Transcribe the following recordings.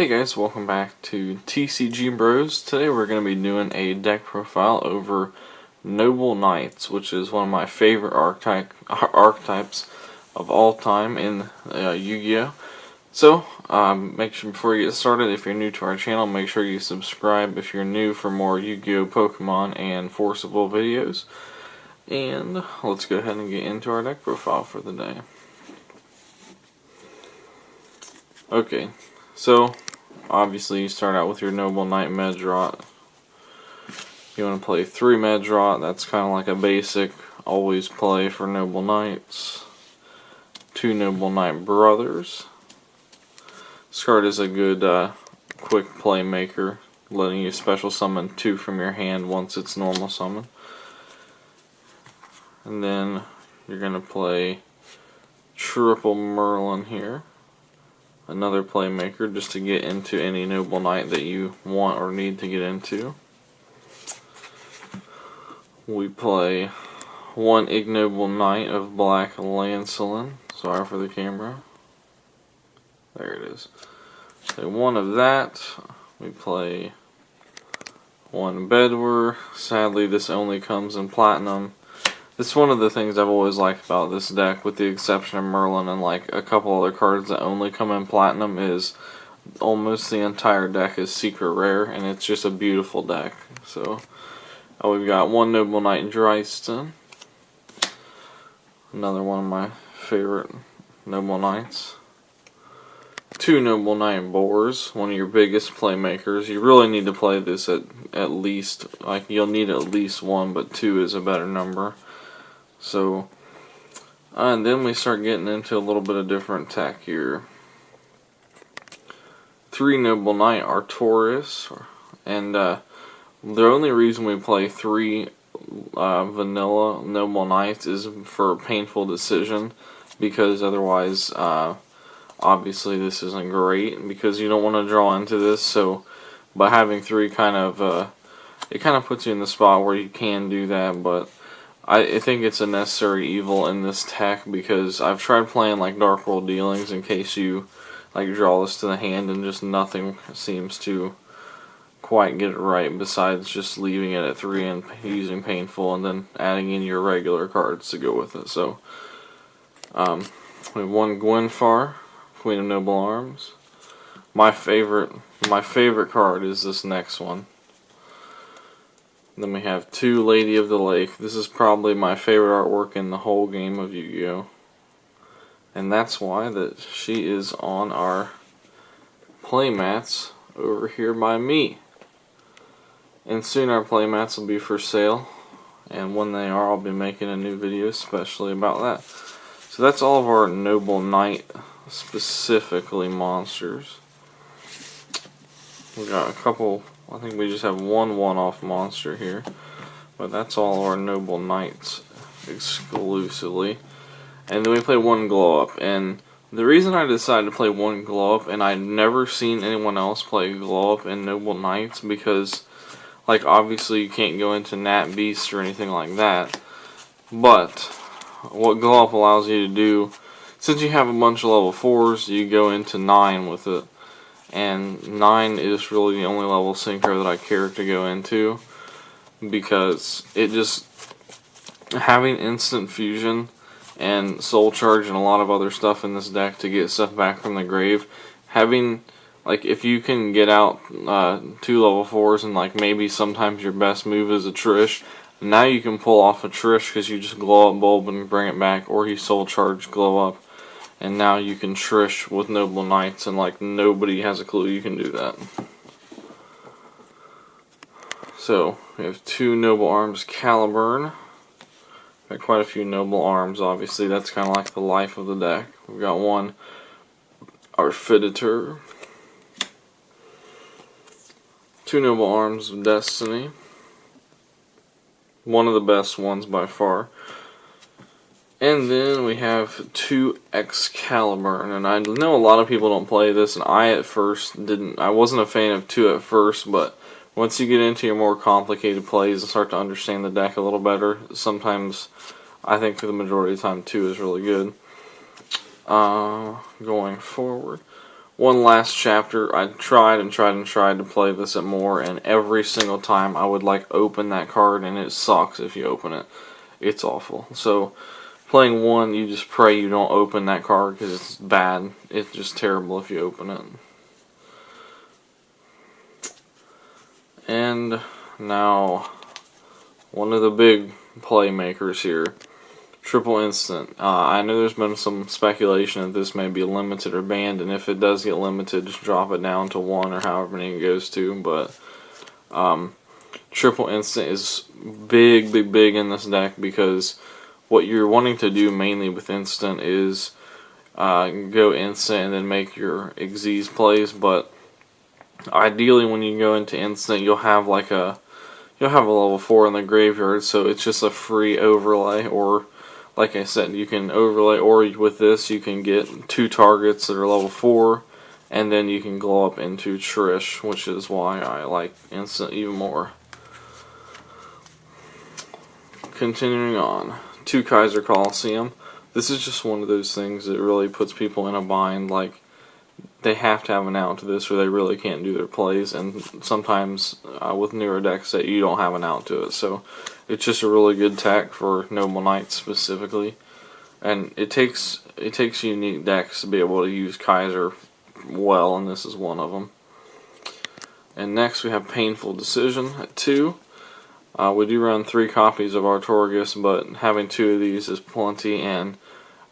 Hey guys, welcome back to TCG Bros. Today we're going to be doing a deck profile over Noble Knights, which is one of my favorite archetypes of all time in Yu-Gi-Oh! So, make sure before you get started, if you're new to our channel, make sure you subscribe if you're new for more Yu-Gi-Oh! Pokemon and Forcible videos. And let's go ahead and get into our deck profile for the day. Okay, so obviously you start out with your Noble Knight Medrot. You want to play 3 Medrot, that's kind of like a basic always play for Noble Knights. 2 Noble Knight Brothers. This card is a good quick play maker, letting you special summon 2 from your hand once it's normal summon. And then you're going to play Triple Merlin here. Another playmaker just to get into any Noble Knight that you want or need to get into. We play 1 Ignoble Knight of Black Lancelin. Sorry for the camera. There it is. So 1 of that. We play 1 Bedwar. Sadly, this only comes in Platinum. It's one of the things I've always liked about this deck, with the exception of Merlin and like a couple other cards that only come in Platinum, is almost the entire deck is secret rare, and it's just a beautiful deck. So we've got 1 Noble Knight Dryston, another one of my favorite Noble Knights. 2 Noble Knight Boars, one of your biggest playmakers. You really need to play this at least, like you'll need at least 1, but 2 is a better number. So, and then we start getting into a little bit of different tech here. 3 Noble Knight Artorias, and the only reason we play 3 vanilla Noble Knights is for a painful decision, because otherwise, obviously this isn't great, because you don't want to draw into this. So, by having 3 kind of, it kind of puts you in the spot where you can do that, but I think it's a necessary evil in this tech, because I've tried playing like Dark World Dealings in case you like draw this to the hand and just nothing seems to quite get it right, besides just leaving it at 3 and using Painful and then adding in your regular cards to go with it. So we have 1 Gwenfar, Queen of Noble Arms. My favorite card is this next one. Then we have 2 Lady of the Lake. This is probably my favorite artwork in the whole game of Yu-Gi-Oh! And that's why that she is on our playmats over here by me. And soon our playmats will be for sale. And when they are, I'll be making a new video especially about that. So that's all of our Noble Knight, specifically monsters. We got a couple. I think we just have 1 one-off monster here, but that's all our Noble Knights exclusively. And then we play 1 Glow Up, and the reason I decided to play 1 Glow Up, and I'd never seen anyone else play Glow Up in Noble Knights, because like obviously you can't go into Nat Beast or anything like that, but what Glow Up allows you to do, since you have a bunch of level 4s, you go into 9 with it. And 9 is really the only level synchro that I care to go into, because it just, having instant fusion and soul charge and a lot of other stuff in this deck to get stuff back from the grave, having, like, if you can get out 2 level 4s and like maybe sometimes your best move is a Trish, now you can pull off a Trish because you just Glow Up Bulb and bring it back, or you soul charge Glow Up. And now you can Trish with Noble Knights, and like nobody has a clue you can do that. So we have 2 Noble Arms Caliburn. Got quite a few Noble Arms, obviously. That's kind of like the life of the deck. We've got 1 Arfiditor. 2 Noble Arms of Destiny. One of the best ones by far. And then we have 2 Excalibur, and I know a lot of people don't play this, and I at first I wasn't a fan of 2 at first, but once you get into your more complicated plays and start to understand the deck a little better, sometimes I think for the majority of the time 2 is really good. Going forward, one last chapter. I tried and tried and tried to play this at more, and every single time I would like open that card, and it sucks if you open it. It's awful. So playing 1, you just pray you don't open that card because it's bad. It's just terrible if you open it. And now, one of the big playmakers here, Triple Instant. I know there's been some speculation that this may be limited or banned, and if it does get limited, just drop it down to 1 or however many it goes to. But Triple Instant is big in this deck because what you're wanting to do mainly with Instant is go Instant and then make your Xyz plays. But ideally, when you go into Instant, you'll have a level 4 in the graveyard, so it's just a free overlay. Or like I said, you can overlay, or with this you can get 2 targets that are level 4, and then you can glow up into Trish, which is why I like Instant even more. Continuing on, 2 Kaiser Coliseum. This is just one of those things that really puts people in a bind. Like, they have to have an out to this or they really can't do their plays, and sometimes with newer decks that you don't have an out to it. So it's just a really good tech for Noble Knights specifically, and it takes unique decks to be able to use Kaiser well, and this is one of them. And next we have Painful Decision at 2. We do run 3 copies of Artorigus, but having 2 of these is plenty, and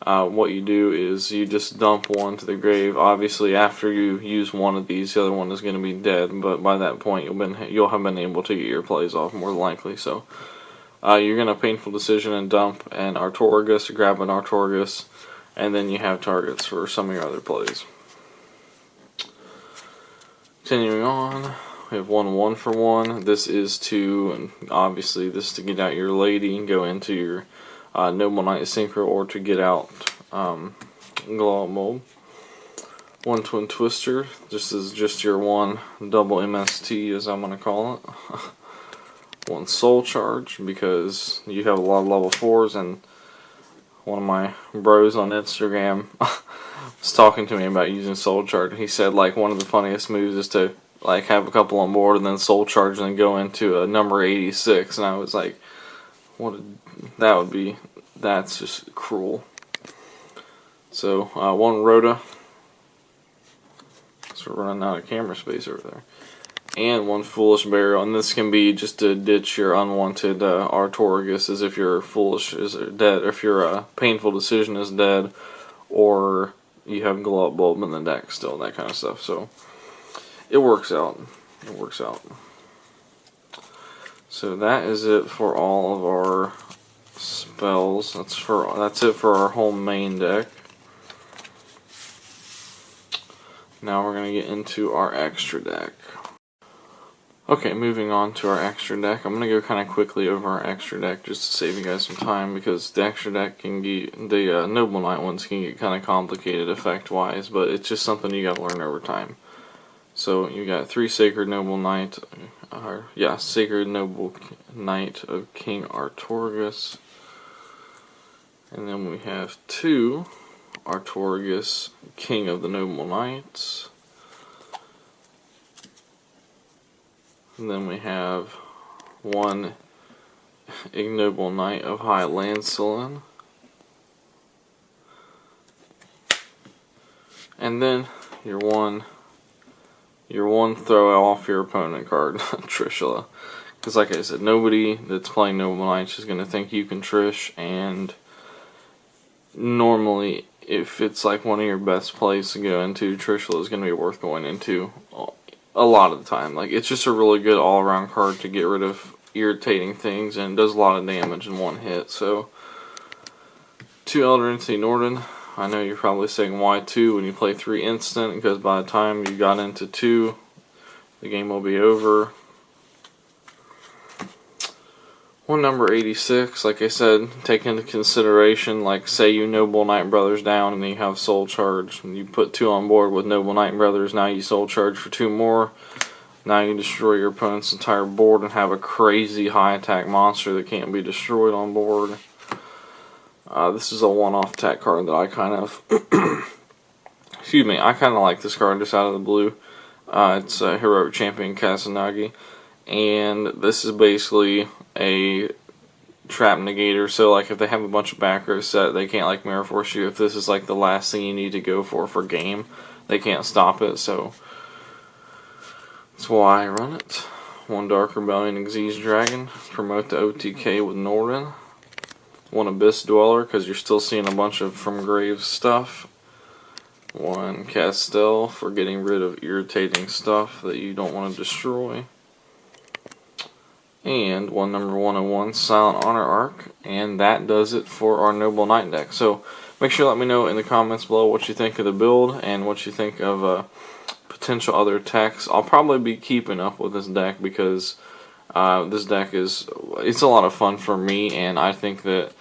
what you do is you just dump one to the grave. Obviously, after you use one of these, the other one is going to be dead, but by that point you'll have been able to get your plays off more than likely. So you're going to Painful Decision and dump an Artorigus, grab an Artorigus, and then you have targets for some of your other plays. Continuing on, we have 1 for 1. This is to get out your lady and go into your Noble Knight Synchro, or to get out Glow Up Mold. 1 Twin Twister. This is just your 1 double MST, as I'm going to call it. 1 Soul Charge, because you have a lot of level 4s, and one of my bros on Instagram was talking to me about using Soul Charge, and he said like one of the funniest moves is to like have a couple on board and then Soul Charge and then go into a number 86, and I was like, that's just cruel. So 1 Rhoda, so we're running out of camera space over there, and 1 Foolish Burial, and this can be just to ditch your unwanted Artorigus, as if your Foolish is dead, or if your Painful Decision is dead, or you have Glow Up Bulb in the deck still, that kind of stuff. So it works out. So that is it for all of our spells. That's it for our whole main deck. Now we're going to get into our extra deck. Okay, moving on to our extra deck. I'm going to go kind of quickly over our extra deck just to save you guys some time, because the extra deck can get, the Noble Knight ones can get kind of complicated effect-wise, but it's just something you got to learn over time. So you got 3 Sacred Noble Knight, Sacred Noble Knight of King Artorigus, and then we have 2 Artorigus King of the Noble Knights, and then we have 1 Ignoble Knight of High Lancelin, and then your one throw off your opponent card, Trishula. Because like I said, nobody that's playing Noble Knights is going to think you can Trish, and normally if it's like one of your best plays to go into, Trishula is going to be worth going into a lot of the time. Like, it's just a really good all-around card to get rid of irritating things, and it does a lot of damage in one hit. So 2 Elder Entity Norden. I know you're probably saying why 2 when you play 3 instant, because by the time you got into 2, the game will be over. 1 number 86, like I said, take into consideration, like say you Noble Knight Brothers down and then you have Soul Charge, and you put 2 on board with Noble Knight Brothers, now you Soul Charge for 2 more. Now you destroy your opponent's entire board and have a crazy high attack monster that can't be destroyed on board. This is a one-off attack card that I kind of excuse me, I kind of like this card just out of the blue. It's a Heroic Champion Kusanagi, and this is basically a trap negator. So like if they have a bunch of back row set, they can't like mirror force you. If this is like the last thing you need to go for game, they can't stop it. So that's why I run it. One Dark Rebellion Xyz Dragon, promote the OTK with Norden. One Abyss Dweller, because you're still seeing a bunch of From Graves stuff. One Castell for getting rid of irritating stuff that you don't want to destroy. And one number 101 Silent Honor Arc. And that does it for our Noble Knight deck. So make sure to let me know in the comments below what you think of the build and what you think of potential other attacks. I'll probably be keeping up with this deck because this deck it's a lot of fun for me, and I think that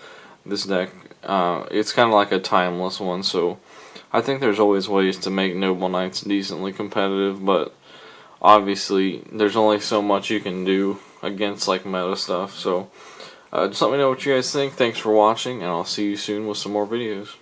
this deck it's kind of like a timeless one. So I think there's always ways to make Noble Knights decently competitive, but obviously there's only so much you can do against like meta stuff. So just let me know what you guys think. Thanks for watching, and I'll see you soon with some more videos.